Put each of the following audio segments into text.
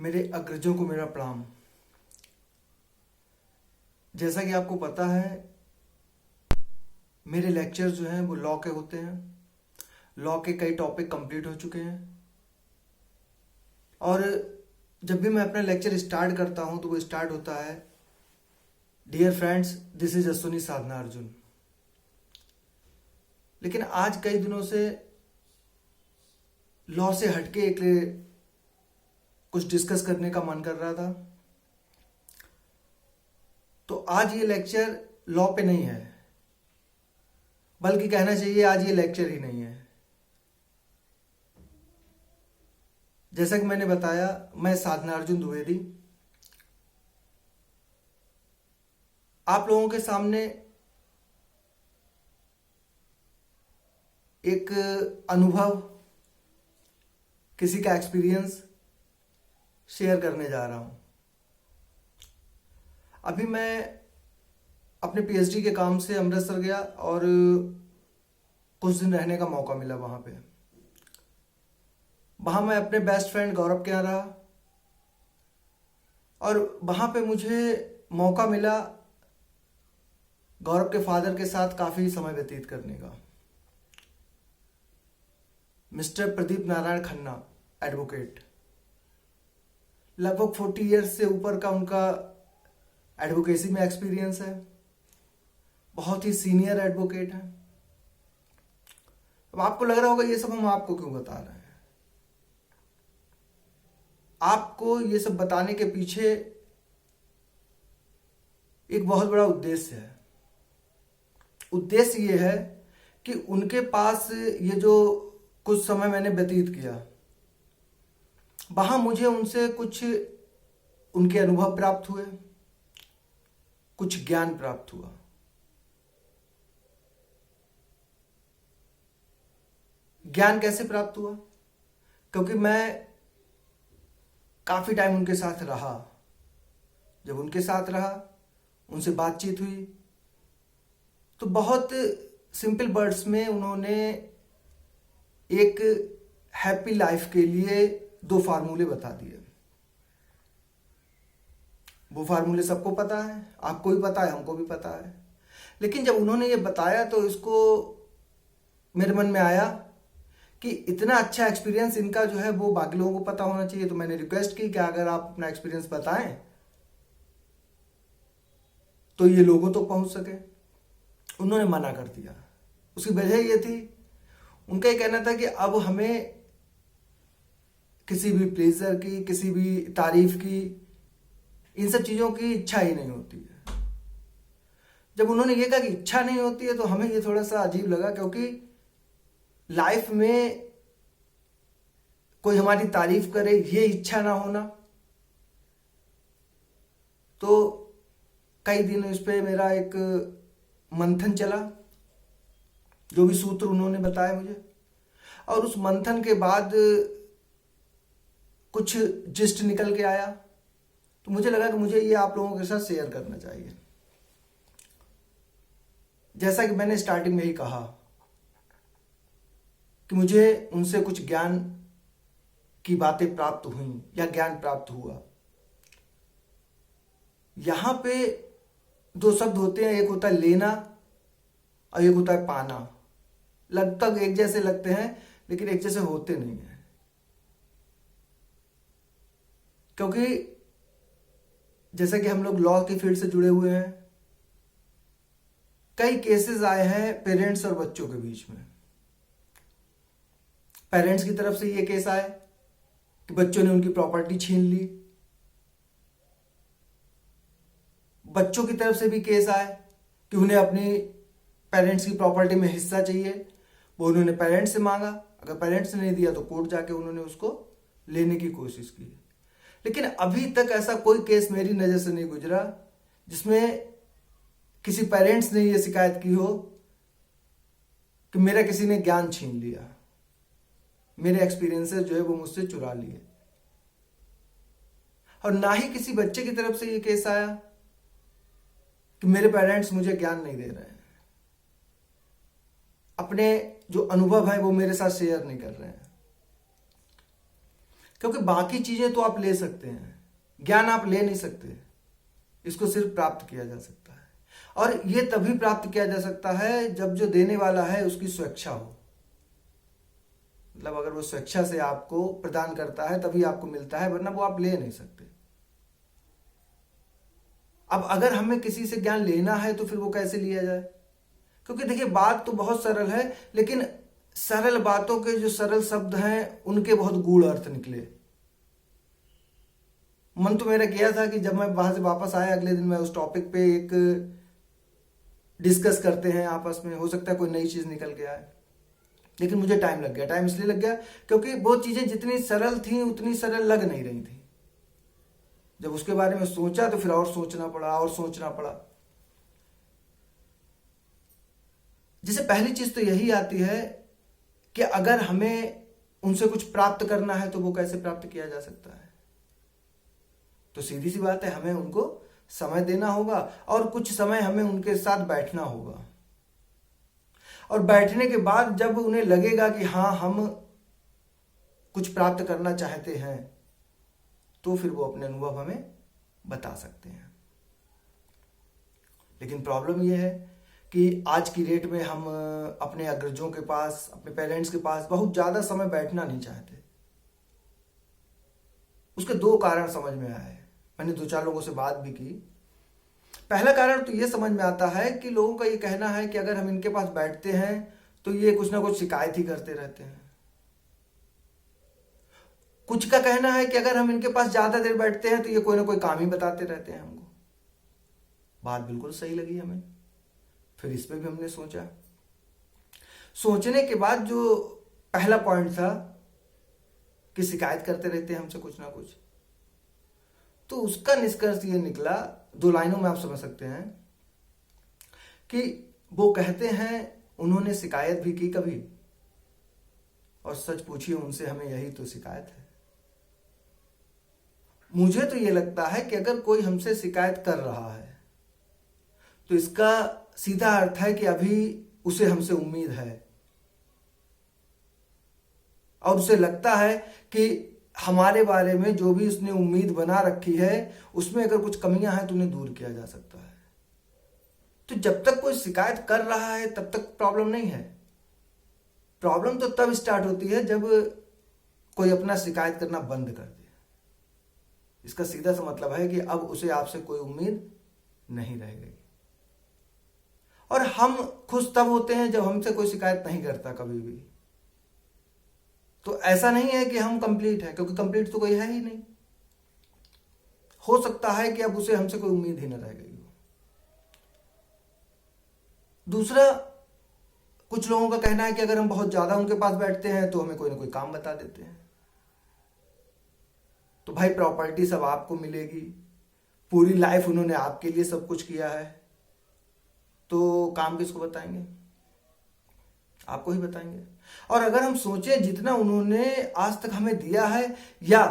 मेरे अग्रजों को मेरा प्रणाम। जैसा कि आपको पता है, मेरे लेक्चर जो हैं वो लॉ के होते हैं। लॉ के कई टॉपिक कंप्लीट हो चुके हैं और जब भी मैं अपना लेक्चर स्टार्ट करता हूं तो वो स्टार्ट होता है, dear friends, this is Ashwini Sadhana Arjun. लेकिन आज कई दिनों से लॉ से हटके एक कुछ डिस्कस करने का मन कर रहा था, तो आज ये लेक्चर लॉ पे नहीं है, बल्कि कहना चाहिए आज ये लेक्चर ही नहीं है। जैसा कि मैंने बताया, मैं साधना अर्जुन द्विवेदी आप लोगों के सामने एक अनुभव, किसी का एक्सपीरियंस शेयर करने जा रहा हूं। अभी मैं अपने पीएचडी के काम से अमृतसर गया और कुछ दिन रहने का मौका मिला वहां पे। वहां मैं अपने बेस्ट फ्रेंड गौरव के यहाँ रहा और वहां पे मुझे मौका मिला गौरव के फादर के साथ काफी समय व्यतीत करने का। मिस्टर प्रदीप नारायण खन्ना, एडवोकेट, लगभग 40 ईयर्स से ऊपर का उनका एडवोकेसी में एक्सपीरियंस है। बहुत ही सीनियर एडवोकेट है। अब आपको लग रहा होगा ये सब हम आपको क्यों बता रहे हैं। आपको ये सब बताने के पीछे एक बहुत बड़ा उद्देश्य है। उद्देश्य ये है कि उनके पास ये जो कुछ समय मैंने व्यतीत किया, वहां मुझे उनसे कुछ उनके अनुभव प्राप्त हुए, कुछ ज्ञान प्राप्त हुआ। ज्ञान कैसे प्राप्त हुआ? क्योंकि मैं काफी टाइम उनके साथ रहा। जब उनके साथ रहा, उनसे बातचीत हुई, तो बहुत सिंपल वर्ड्स में उन्होंने एक हैप्पी लाइफ के लिए 2 फार्मूले बता दिए। वो फार्मूले सबको पता है, आपको भी पता है, हमको भी पता है। लेकिन जब उन्होंने ये बताया तो इसको मेरे मन में आया कि इतना अच्छा एक्सपीरियंस इनका जो है वो बाकी लोगों को पता होना चाहिए। तो मैंने रिक्वेस्ट की कि अगर आप अपना एक्सपीरियंस बताएं तो ये लोगों तक पहुंच सके। उन्होंने मना कर दिया। उसकी वजह ये थी, उनका ये कहना था कि अब हमें किसी भी प्लेजर की, किसी भी तारीफ की, इन सब चीजों की इच्छा ही नहीं होती है। जब उन्होंने ये कहा कि इच्छा नहीं होती है तो हमें ये थोड़ा सा अजीब लगा, क्योंकि लाइफ में कोई हमारी तारीफ करे, ये इच्छा ना होना। तो कई दिन इस पे मेरा एक मंथन चला, जो भी सूत्र उन्होंने बताया मुझे, और उस मंथन के बाद कुछ जिस्ट निकल के आया। तो मुझे लगा कि मुझे ये आप लोगों के साथ शेयर करना चाहिए। जैसा कि मैंने स्टार्टिंग में ही कहा कि मुझे उनसे कुछ ज्ञान की बातें प्राप्त हुई या ज्ञान प्राप्त हुआ। यहां पे 2 शब्द होते हैं, एक होता है लेना और एक होता है पाना। लगभग एक जैसे लगते हैं लेकिन एक जैसे होते नहीं हैं। क्योंकि जैसे कि हम लोग लॉ की फील्ड से जुड़े हुए हैं, कई केसेस आए हैं पेरेंट्स और बच्चों के बीच में। पेरेंट्स की तरफ से ये केस आए कि बच्चों ने उनकी प्रॉपर्टी छीन ली। बच्चों की तरफ से भी केस आए कि उन्हें अपनी पेरेंट्स की प्रॉपर्टी में हिस्सा चाहिए। वो उन्होंने पेरेंट्स से मांगा, अगर पेरेंट्स ने नहीं दिया तो कोर्ट जाके उन्होंने उसको लेने की कोशिश की। लेकिन अभी तक ऐसा कोई केस मेरी नजर से नहीं गुजरा जिसमें किसी पेरेंट्स ने यह शिकायत की हो कि मेरा किसी ने ज्ञान छीन लिया, मेरे एक्सपीरियंसेस जो है वो मुझसे चुरा लिए। और ना ही किसी बच्चे की तरफ से ये केस आया कि मेरे पेरेंट्स मुझे ज्ञान नहीं दे रहे हैं, अपने जो अनुभव है वो मेरे साथ शेयर नहीं कर रहे हैं। क्योंकि बाकी चीजें तो आप ले सकते हैं, ज्ञान आप ले नहीं सकते, इसको सिर्फ प्राप्त किया जा सकता है। और ये तभी प्राप्त किया जा सकता है जब जो देने वाला है उसकी स्वेच्छा हो। मतलब अगर वो स्वेच्छा से आपको प्रदान करता है तभी आपको मिलता है, वरना वो आप ले नहीं सकते। अब अगर हमें किसी से ज्ञान लेना है तो फिर वो कैसे लिया जाए? क्योंकि देखिए बात तो बहुत सरल है, लेकिन सरल बातों के जो सरल शब्द हैं उनके बहुत गूढ़ अर्थ निकले। मन तो मेरा किया था कि जब मैं वहां से वापस आया अगले दिन मैं उस टॉपिक पे एक डिस्कस करते हैं आपस में, हो सकता है कोई नई चीज निकल के आए, लेकिन मुझे टाइम लग गया। टाइम इसलिए लग गया क्योंकि वो चीजें जितनी सरल थी उतनी सरल लग नहीं रही थी। जब उसके बारे में सोचा तो फिर और सोचना पड़ा और सोचना पड़ा। जैसे पहली चीज तो यही आती है कि अगर हमें उनसे कुछ प्राप्त करना है तो वो कैसे प्राप्त किया जा सकता है? तो सीधी सी बात है, हमें उनको समय देना होगा और कुछ समय हमें उनके साथ बैठना होगा। और बैठने के बाद जब उन्हें लगेगा कि हाँ हम कुछ प्राप्त करना चाहते हैं, तो फिर वो अपने अनुभव हमें बता सकते हैं। लेकिन प्रॉब्लम यह है कि आज की डेट में हम अपने अग्रजों के पास, अपने पेरेंट्स के पास बहुत ज्यादा समय बैठना नहीं चाहते। उसके दो कारण समझ में आए, मैंने दो चार लोगों से बात भी की। पहला कारण तो ये समझ में आता है कि लोगों का ये कहना है कि अगर हम इनके पास बैठते हैं तो ये कुछ ना कुछ शिकायत ही करते रहते हैं। कुछ का कहना है कि अगर हम इनके पास ज्यादा देर बैठते हैं तो ये कोई ना कोई काम ही बताते रहते हैं हमको। बात बिल्कुल सही लगी हमें, फिर इस पे भी हमने सोचा। सोचने के बाद जो पहला पॉइंट था कि शिकायत करते रहते हैं हमसे कुछ ना कुछ, तो उसका निष्कर्ष ये निकला, दो लाइनों में आप समझ सकते हैं कि वो कहते हैं उन्होंने शिकायत भी की कभी, और सच पूछिए उनसे हमें यही तो शिकायत है। मुझे तो ये लगता है कि अगर कोई हमसे शिकायत कर रहा है तो इसका सीधा अर्थ है कि अभी उसे हमसे उम्मीद है और उसे लगता है कि हमारे बारे में जो भी उसने उम्मीद बना रखी है उसमें अगर कुछ कमियां हैं तो उन्हें दूर किया जा सकता है। तो जब तक कोई शिकायत कर रहा है तब तक प्रॉब्लम नहीं है। प्रॉब्लम तो तब स्टार्ट होती है जब कोई अपना शिकायत करना बंद कर दे। इसका सीधा सा मतलब है कि अब उसे आपसे कोई उम्मीद नहीं रह गई। और हम खुश तब होते हैं जब हमसे कोई शिकायत नहीं करता कभी भी। तो ऐसा नहीं है कि हम कंप्लीट हैं, क्योंकि कंप्लीट तो कोई है ही नहीं। हो सकता है कि अब उसे हमसे कोई उम्मीद ही न रह गई हो। दूसरा, कुछ लोगों का कहना है कि अगर हम बहुत ज्यादा उनके पास बैठते हैं तो हमें कोई ना कोई काम बता देते हैं। तो भाई प्रॉपर्टी सब आपको मिलेगी, पूरी लाइफ उन्होंने आपके लिए सब कुछ किया है, तो काम किसको बताएंगे? आपको ही बताएंगे। और अगर हम सोचें जितना उन्होंने आज तक हमें दिया है या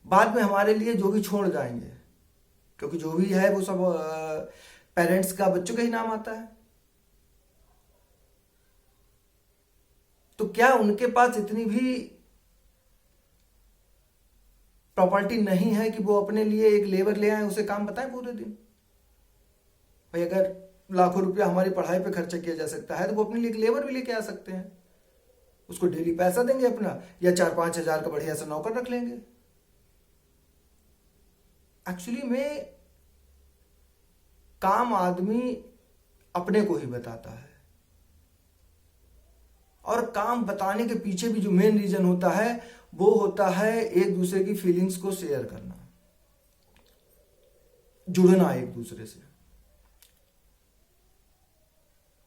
बाद में हमारे लिए जो भी छोड़ जाएंगे, क्योंकि जो भी है वो सब पेरेंट्स का बच्चों का ही नाम आता है, तो क्या उनके पास इतनी भी प्रॉपर्टी नहीं है कि वो अपने लिए एक लेबर ले आए, उसे काम बताएं पूरे दिन? भाई अगर लाखों रुपया हमारी पढ़ाई पे खर्चा किया जा सकता है तो वो अपने लिए एक लेबर भी लेके आ सकते हैं। उसको डेली पैसा देंगे अपना, या 4-5 हजार का बढ़िया सा नौकर रख लेंगे। एक्चुअली में काम आदमी अपने को ही बताता है, और काम बताने के पीछे भी जो मेन रीजन होता है वो होता है एक दूसरे की फीलिंग्स को शेयर करना, जुड़ना एक दूसरे से।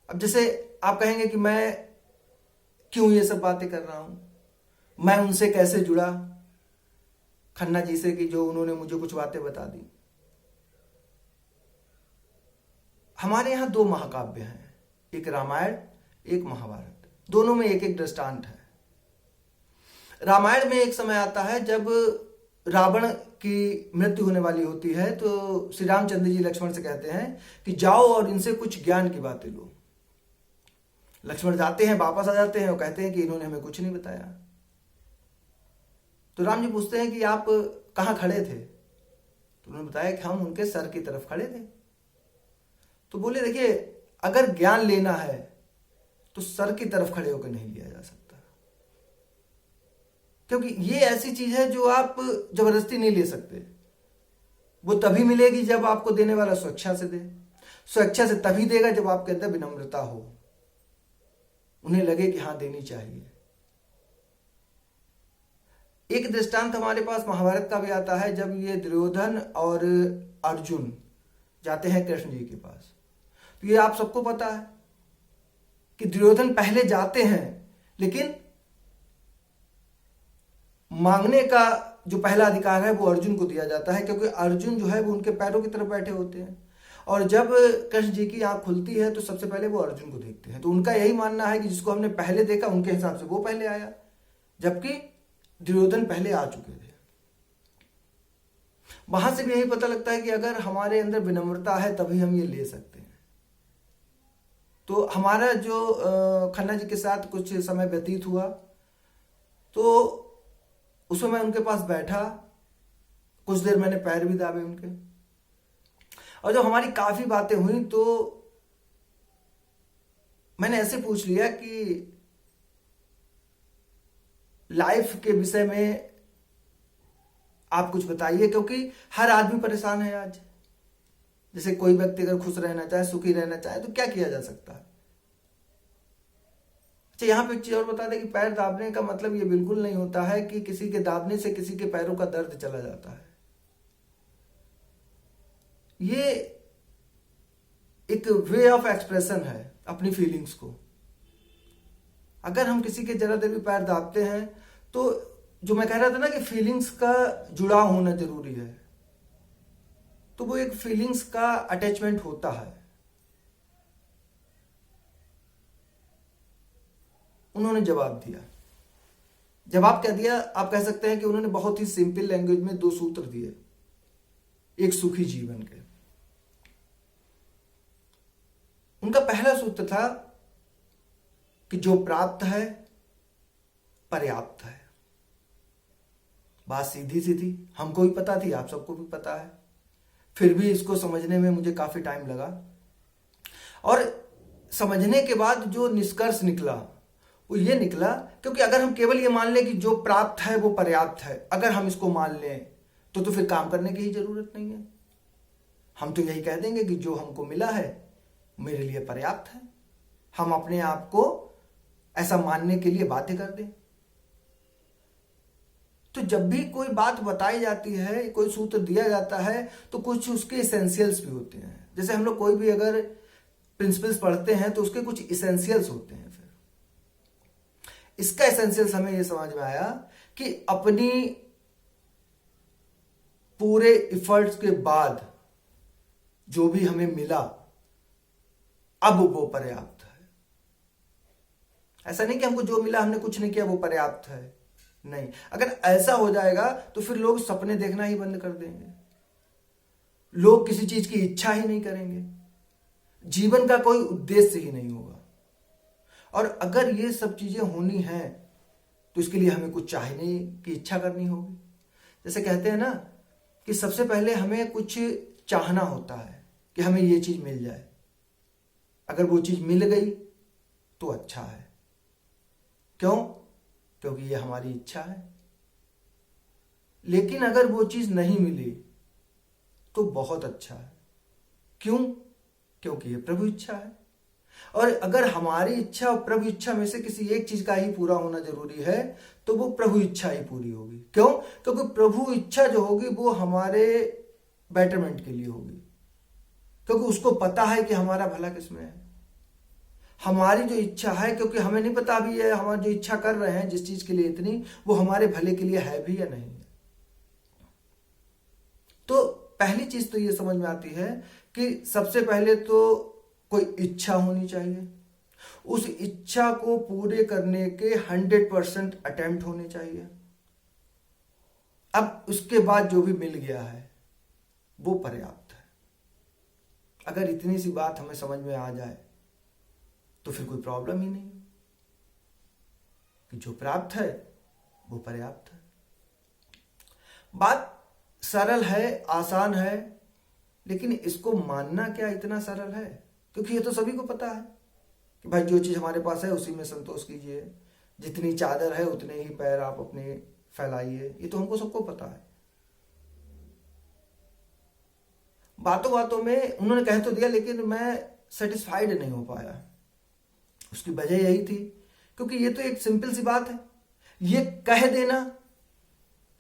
अब जैसे आप कहेंगे कि मैं क्यों ये सब बातें कर रहा हूं, मैं उनसे कैसे जुड़ा खन्ना जी से कि जो उन्होंने मुझे कुछ बातें बता दी। हमारे यहां 2 महाकाव्य हैं, एक रामायण एक महाभारत, दोनों में एक एक दृष्टांत है। रामायण में एक समय आता है जब रावण की मृत्यु होने वाली होती है, तो श्री रामचंद्र जी लक्ष्मण से कहते हैं कि जाओ और इनसे कुछ ज्ञान की बातें लो। लक्ष्मण जाते हैं, वापस आ जाते हैं और कहते हैं कि इन्होंने हमें कुछ नहीं बताया। तो राम जी पूछते हैं कि आप कहाँ खड़े थे? तो उन्होंने बताया कि हम उनके सर की तरफ खड़े थे। तो बोले देखिए, अगर ज्ञान लेना है तो सर की तरफ खड़े होकर नहीं लिया जा सकता, क्योंकि ये ऐसी चीज है जो आप जबरदस्ती नहीं ले सकते। वो तभी मिलेगी जब आपको देने वाला स्वेच्छा से दे। स्वेच्छा से तभी देगा जब आपके अंदर विनम्रता हो, उन्हें लगे कि हाँ देनी चाहिए। एक दृष्टांत हमारे पास महाभारत का भी आता है, जब ये दुर्योधन और अर्जुन जाते हैं कृष्ण जी के पास। तो ये आप सबको पता है कि दुर्योधन पहले जाते हैं, लेकिन मांगने का जो पहला अधिकार है वो अर्जुन को दिया जाता है, क्योंकि अर्जुन जो है वो उनके पैरों की तरफ बैठे होते हैं। और जब कृष्ण जी की आंख खुलती है तो सबसे पहले वो अर्जुन को देखते हैं। तो उनका यही मानना है कि जिसको हमने पहले देखा उनके हिसाब से वो पहले आया, जबकि दुर्योधन पहले आ चुके थे। वहां से भी यही पता लगता है कि अगर हमारे अंदर विनम्रता है तभी हम ये ले सकते हैं। तो हमारा जो खन्ना जी के साथ कुछ समय व्यतीत हुआ, तो उसमें मैं उनके पास बैठा, कुछ देर मैंने पैर भी दाबे उनके, और जब हमारी काफी बातें हुई तो मैंने ऐसे पूछ लिया कि लाइफ के विषय में आप कुछ बताइए, क्योंकि हर आदमी परेशान है आज। जैसे कोई व्यक्ति अगर खुश रहना चाहे, सुखी रहना चाहे, तो क्या किया जा सकता है? अच्छा, यहां पे एक चीज और बता दें कि पैर दाबने का मतलब ये बिल्कुल नहीं होता है कि किसी के दाबने से किसी के पैरों का दर्द चला जाता है। ये एक वे ऑफ एक्सप्रेशन है अपनी फीलिंग्स को। अगर हम किसी के जरा देर भी पैर दाबते हैं तो जो मैं कह रहा था ना कि फीलिंग्स का जुड़ाव होना जरूरी है, तो वो एक फीलिंग्स का अटैचमेंट होता है। उन्होंने जवाब दिया। जवाब क्या दिया? आप कह सकते हैं कि उन्होंने बहुत ही सिंपल लैंग्वेज में 2 सूत्र दिए एक सुखी जीवन के। उनका पहला सूत्र था कि जो प्राप्त है पर्याप्त है। बात सीधी सी थी, हमको भी पता थी, आप सबको भी पता है, फिर भी इसको समझने में मुझे काफी टाइम लगा। और समझने के बाद जो निष्कर्ष निकला वो ये निकला, क्योंकि अगर हम केवल ये मान लें कि जो प्राप्त है वो पर्याप्त है, अगर हम इसको मान लें तो फिर काम करने की ही जरूरत नहीं है। हम तो यही कह देंगे कि जो हमको मिला है मेरे लिए पर्याप्त है। हम अपने आप को ऐसा मानने के लिए बाध्य कर दें। तो जब भी कोई बात बताई जाती है, कोई सूत्र दिया जाता है, तो कुछ उसके इसेंशियल्स भी होते हैं। जैसे हम लोग कोई भी अगर प्रिंसिपल्स पढ़ते हैं तो उसके कुछ इसेंशियल्स होते हैं। फिर इसका इसेंशियल्स हमें यह समझ में आया कि अपनी पूरे इफर्ट्स के बाद जो भी हमें मिला अब वो पर्याप्त है। ऐसा नहीं कि हमको जो मिला हमने कुछ नहीं किया वो पर्याप्त है, नहीं। अगर ऐसा हो जाएगा तो फिर लोग सपने देखना ही बंद कर देंगे, लोग किसी चीज की इच्छा ही नहीं करेंगे, जीवन का कोई उद्देश्य ही नहीं होगा। और अगर ये सब चीजें होनी हैं तो इसके लिए हमें कुछ चाहने की इच्छा करनी होगी। जैसे कहते हैं ना कि सबसे पहले हमें कुछ चाहना होता है कि हमें ये चीज मिल जाए। अगर वो चीज मिल गई तो अच्छा है। क्यों? क्योंकि ये हमारी इच्छा है। लेकिन अगर वो चीज नहीं मिली तो बहुत अच्छा है। क्यों? क्योंकि ये प्रभु इच्छा है। और अगर हमारी इच्छा और प्रभु इच्छा में से किसी एक चीज का ही पूरा होना जरूरी है तो वो प्रभु इच्छा ही पूरी होगी। क्यों? क्योंकि प्रभु इच्छा जो होगी वो हमारे बेटरमेंट के लिए होगी, क्योंकि उसको पता है कि हमारा भला किसमें है। हमारी जो इच्छा है, क्योंकि हमें नहीं पता अभी है हमारी जो इच्छा कर रहे हैं जिस चीज के लिए इतनी, वो हमारे भले के लिए है भी या नहीं। तो पहली चीज तो ये समझ में आती है कि सबसे पहले तो कोई इच्छा होनी चाहिए, उस इच्छा को पूरे करने के 100% अटेम्प्ट होने चाहिए। अब उसके बाद जो भी मिल गया है वो पर्याप्त है। अगर इतनी सी बात हमें समझ में आ जाए तो फिर कोई प्रॉब्लम ही नहीं कि जो प्राप्त है वो पर्याप्त है। बात सरल है, आसान है, लेकिन इसको मानना क्या इतना सरल है? क्योंकि ये तो सभी को पता है कि भाई जो चीज हमारे पास है उसी में संतोष कीजिए, जितनी चादर है उतने ही पैर आप अपने फैलाइए, ये तो हमको सबको पता है। बातों बातों में उन्होंने कह तो दिया, लेकिन मैं सेटिस्फाइड नहीं हो पाया। उसकी वजह यही थी क्योंकि ये तो एक सिंपल सी बात है, ये कह देना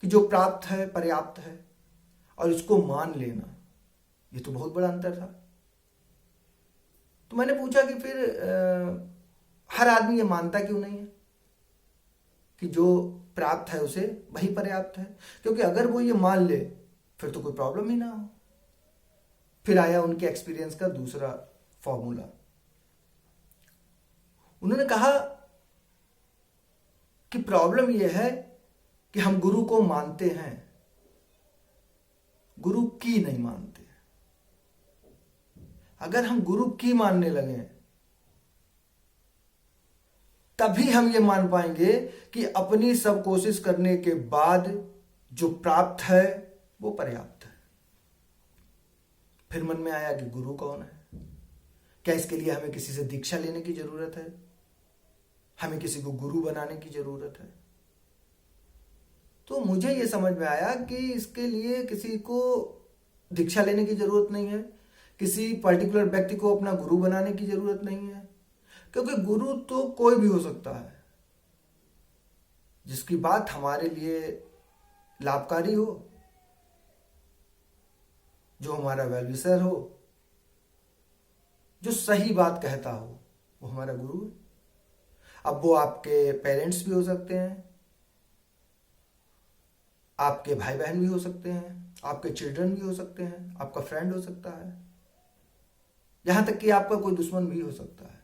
कि जो प्राप्त है पर्याप्त है और इसको मान लेना, ये तो बहुत बड़ा अंतर था। तो मैंने पूछा कि फिर हर आदमी ये मानता क्यों नहीं है कि जो प्राप्त है उसे वही पर्याप्त है? क्योंकि अगर वो ये मान ले फिर तो कोई प्रॉब्लम ही ना हो। फिर आया उनके एक्सपीरियंस का दूसरा फॉर्मूला। उन्होंने कहा कि प्रॉब्लम यह है कि हम गुरु को मानते हैं, गुरु की नहीं मानते। अगर हम गुरु की मानने लगे तभी हम ये मान पाएंगे कि अपनी सब कोशिश करने के बाद जो प्राप्त है वो पर्याप्त है। फिर मन में आया कि गुरु कौन है? क्या इसके लिए हमें किसी से दीक्षा लेने की जरूरत है? हमें किसी को गुरु बनाने की जरूरत है? तो मुझे ये समझ में आया कि इसके लिए किसी को दीक्षा लेने की जरूरत नहीं है, किसी पर्टिकुलर व्यक्ति को अपना गुरु बनाने की जरूरत नहीं है, क्योंकि गुरु तो कोई भी हो सकता है जिसकी बात हमारे लिए लाभकारी हो, जो हमारा वेल विशर हो, जो सही बात कहता हो, वो हमारा गुरु है। अब वो आपके पेरेंट्स भी हो सकते हैं, आपके भाई बहन भी हो सकते हैं, आपके चिल्ड्रन भी हो सकते हैं, आपका फ्रेंड हो सकता है, यहां तक कि आपका कोई दुश्मन भी हो सकता है।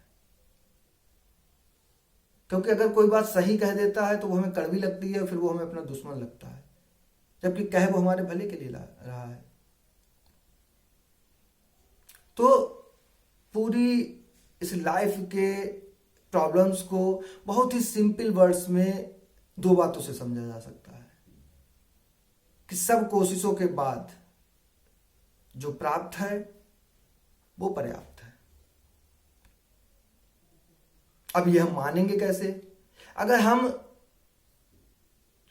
क्योंकि अगर कोई बात सही कह देता है तो वो हमें कड़वी लगती है, फिर वो हमें अपना दुश्मन लगता है, जबकि कहे वो हमारे भले के लिए रहा है। तो पूरी इस लाइफ के प्रॉब्लम्स को बहुत ही सिंपल वर्ड्स में दो बातों से समझा जा सकता है कि सब कोशिशों के बाद जो प्राप्त है वो पर्याप्त है। अब ये हम मानेंगे कैसे? अगर हम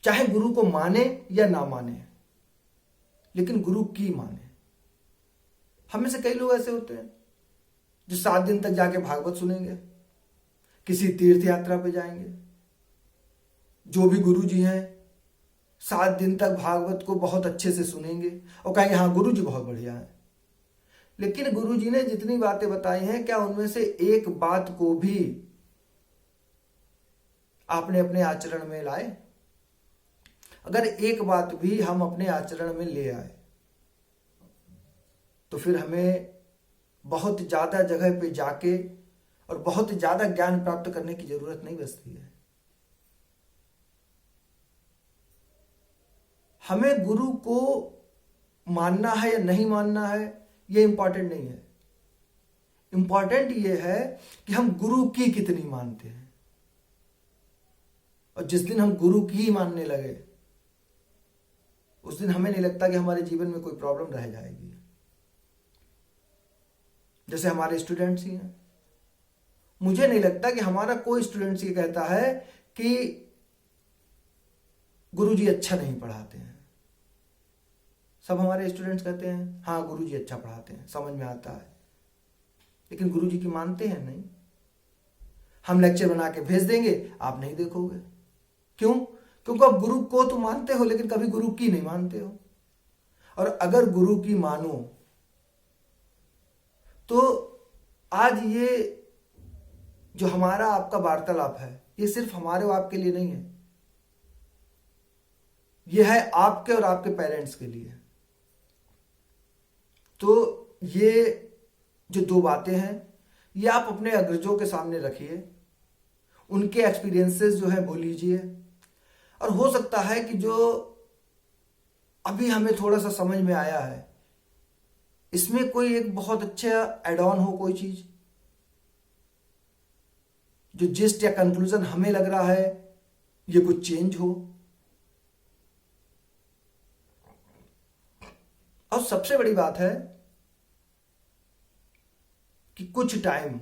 चाहे गुरु को माने या ना माने, लेकिन गुरु की माने। हम में से कई लोग ऐसे होते हैं जो 7 दिन तक जाके भागवत सुनेंगे, किसी तीर्थ यात्रा पे जाएंगे, जो भी गुरु जी हैं 7 दिन तक भागवत को बहुत अच्छे से सुनेंगे और कहेंगे हाँ गुरु जी बहुत बढ़िया है। लेकिन गुरु जी ने जितनी बातें बताई हैं, क्या उनमें से एक बात को भी आपने अपने आचरण में लाए? अगर एक बात भी हम अपने आचरण में ले आए तो फिर हमें बहुत ज्यादा जगह पे जाके और बहुत ज्यादा ज्ञान प्राप्त करने की जरूरत नहीं बचती है। हमें गुरु को मानना है या नहीं मानना है ये इंपॉर्टेंट नहीं है। इंपॉर्टेंट ये है कि हम गुरु की कितनी मानते हैं। और जिस दिन हम गुरु की ही मानने लगे उस दिन हमें नहीं लगता कि हमारे जीवन में कोई प्रॉब्लम रह जाएगी। जैसे हमारे स्टूडेंट्स ही हैं, मुझे नहीं लगता कि हमारा कोई स्टूडेंट्स ये कहता है कि गुरुजी अच्छा नहीं पढ़ाते हैं। सब हमारे स्टूडेंट्स कहते हैं हाँ गुरुजी अच्छा पढ़ाते हैं, समझ में आता है, लेकिन गुरुजी की मानते हैं नहीं। हम लेक्चर बना के भेज देंगे, आप नहीं देखोगे। क्यों? क्योंकि आप गुरु को तो मानते हो लेकिन कभी गुरु की नहीं मानते हो। और अगर गुरु की मानो तो आज ये जो हमारा आपका वार्तालाप है ये सिर्फ हमारे और आपके लिए नहीं है, ये है आपके और आपके पेरेंट्स के लिए। तो ये जो दो बातें हैं ये आप अपने अग्रजों के सामने रखिए, उनके एक्सपीरियंसेस जो है वो लीजिए। और हो सकता है कि जो अभी हमें थोड़ा सा समझ में आया है इसमें कोई एक बहुत अच्छा एड ऑन हो, कोई चीज जो जिस्ट या कंक्लूजन हमें लग रहा है ये कुछ चेंज हो। और सबसे बड़ी बात है कि कुछ टाइम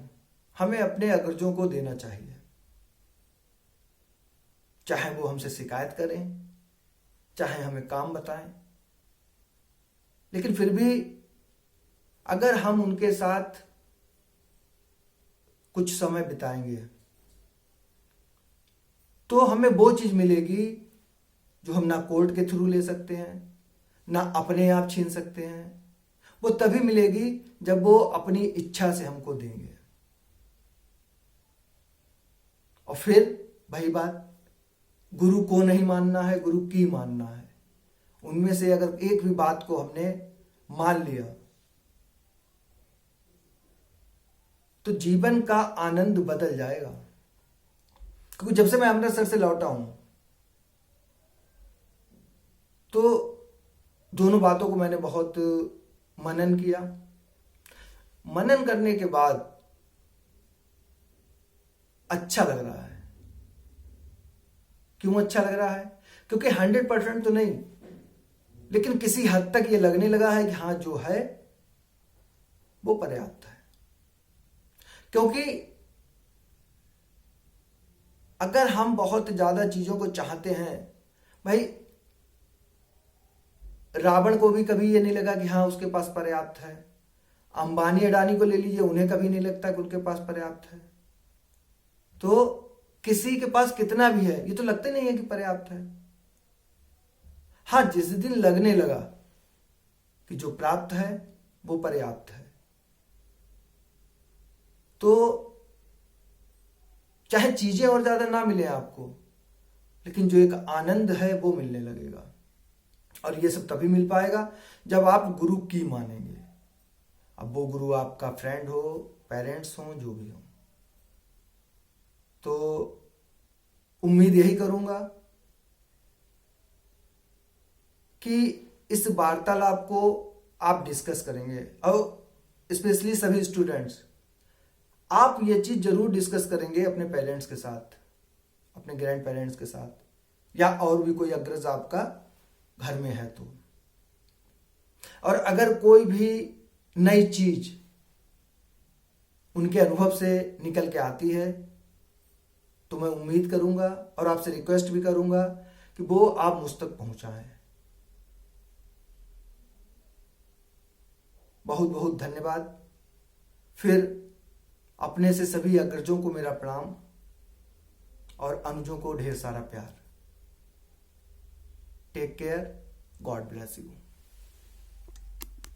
हमें अपने अग्रजों को देना चाहिए, चाहे वो हमसे शिकायत करें, चाहे हमें काम बताएं, लेकिन फिर भी अगर हम उनके साथ कुछ समय बिताएंगे तो हमें वो चीज मिलेगी जो हम ना कोर्ट के थ्रू ले सकते हैं, ना अपने आप छीन सकते हैं। वो तभी मिलेगी जब वो अपनी इच्छा से हमको देंगे। और फिर वही बात, गुरु को नहीं मानना है, गुरु की मानना है। उनमें से अगर एक भी बात को हमने मान लिया तो जीवन का आनंद बदल जाएगा। क्योंकि जब से मैं अमृतसर से लौटा हूं तो दोनों बातों को मैंने बहुत मनन किया। मनन करने के बाद अच्छा लग रहा है। क्यों अच्छा लग रहा है? क्योंकि 100% तो नहीं, लेकिन किसी हद तक ये लगने लगा है कि हाँ, जो है वो पर्याप्त है। क्योंकि अगर हम बहुत ज्यादा चीजों को चाहते हैं, भाई रावण को भी कभी ये नहीं लगा कि हाँ उसके पास पर्याप्त है। अंबानी अडानी को ले लीजिए, उन्हें कभी नहीं लगता कि उनके पास पर्याप्त है। तो किसी के पास कितना भी है, ये तो लगते नहीं है कि पर्याप्त है। हाँ, जिस दिन लगने लगा कि जो प्राप्त है वो पर्याप्त है, तो चाहे चीजें और ज्यादा ना मिले आपको, लेकिन जो एक आनंद है वो मिलने लगेगा। और ये सब तभी मिल पाएगा जब आप गुरु की मानेंगे। अब वो गुरु आपका फ्रेंड हो, पेरेंट्स हो, जो भी हो। तो उम्मीद यही करूंगा कि इस वार्तालाप को आप डिस्कस करेंगे। और स्पेशली सभी स्टूडेंट्स, आप ये चीज जरूर डिस्कस करेंगे अपने पेरेंट्स के साथ, अपने ग्रैंड पेरेंट्स के साथ, या और भी कोई अग्रज आपका घर में है तो। और अगर कोई भी नई चीज उनके अनुभव से निकल के आती है तो मैं उम्मीद करूंगा और आपसे रिक्वेस्ट भी करूंगा कि वो आप मुझ तक पहुंचाएं। बहुत बहुत धन्यवाद। फिर अपने से सभी अग्रजों को मेरा प्रणाम और अनुजों को ढेर सारा प्यार। Take care, God bless you.